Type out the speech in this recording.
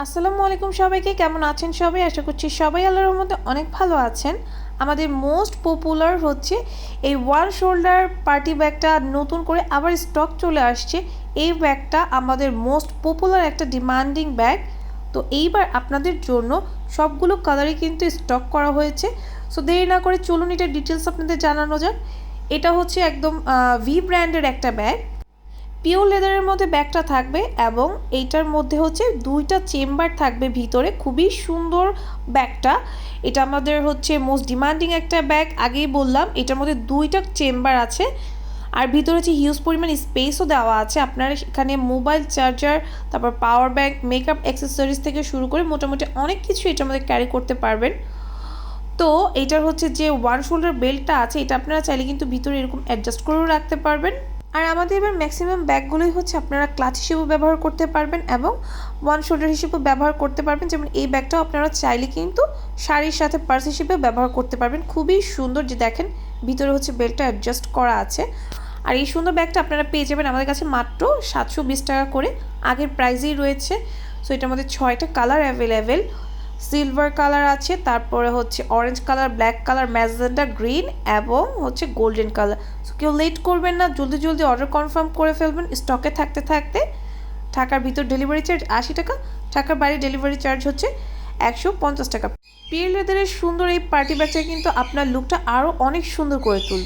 আসসালামু আলাইকুম সবাইকে, কেমন আছেন সবাই? আশা করছি সবাই আল্লাহর রহমতে অনেক ভালো আছেন। আমাদের মোস্ট পপুলার হচ্ছে এই ওয়ান শোল্ডার পার্টি ব্যাগটা নতুন করে আবার স্টক চলে আসছে। এই ব্যাগটা আমাদের মোস্ট পপুলার একটা ডিমান্ডিং ব্যাগ। তো এইবার আপনাদের জন্য সবগুলো কালারই কিন্তু স্টক করা হয়েছে। সো দেরি না করে চলুন এটা ডিটেলস আপনাদের জানানো যাক। এটা হচ্ছে একদম ভি ব্র্যান্ডের একটা ব্যাগ। পিওর লেদারের মধ্যে ব্যাগটা থাকবে এবং এইটার মধ্যে হচ্ছে দুইটা চেম্বার থাকবে ভিতরে। খুবই সুন্দর ব্যাগটা। এটা আমাদের হচ্ছে মোস্ট ডিমান্ডিং একটা ব্যাগ। আগেই বললাম এটার মধ্যে দুইটা চেম্বার আছে আর ভিতরে হচ্ছে হিউজ পরিমাণ স্পেসও দেওয়া আছে। আপনারা এখানে মোবাইল চার্জার, তারপর পাওয়ার ব্যাংক, মেকআপ অ্যাক্সেসরিজ থেকে শুরু করে মোটামুটি অনেক কিছু এটার মধ্যে ক্যারি করতে পারবেন। তো এইটার হচ্ছে যে ওয়ান শোল্ডার বেল্টটা আছে, এটা আপনারা চাইলে কিন্তু ভিতরে এরকম অ্যাডজাস্ট করেও রাখতে পারবেন। আর আমাদের এবার ম্যাক্সিমাম ব্যাগগুলোই হচ্ছে আপনারা ক্লাচ হিসেবেও ব্যবহার করতে পারবেন এবং ওয়ান শোল্ডার হিসেবেও ব্যবহার করতে পারবেন। যেমন এই ব্যাগটাও আপনারা চাইলে কিন্তু শাড়ির সাথে পার্স হিসেবেও ব্যবহার করতে পারবেন। খুবই সুন্দর, যে দেখেন ভিতরে হচ্ছে বেল্টটা অ্যাডজাস্ট করা আছে। আর এই সুন্দর ব্যাগটা আপনারা পেয়ে যাবেন আমাদের কাছে মাত্র 720 টাকা করে, আগের প্রাইজেই রয়েছে। সো এটার মধ্যে 6টা কালার অ্যাভেলেবেল। সিলভার কালার আছে, তারপরে হচ্ছে orange colour, black colour, magenta green এবং হচ্ছে গোল্ডেন কালার। সো কেউ লেট করবেন না, জলদি জলদি অর্ডার কনফার্ম করে ফেলবেন স্টকে থাকতে থাকতে। ঢাকার ভিতর ডেলিভারি চার্জ 80 টাকা, ঢাকার বাইরে ডেলিভারি চার্জ হচ্ছে 150 টাকা। পিওর লেদারের সুন্দর এই পার্টি ব্যাগটা কিন্তু আপনার লুকটা আরও অনেক সুন্দর করে তুলবে।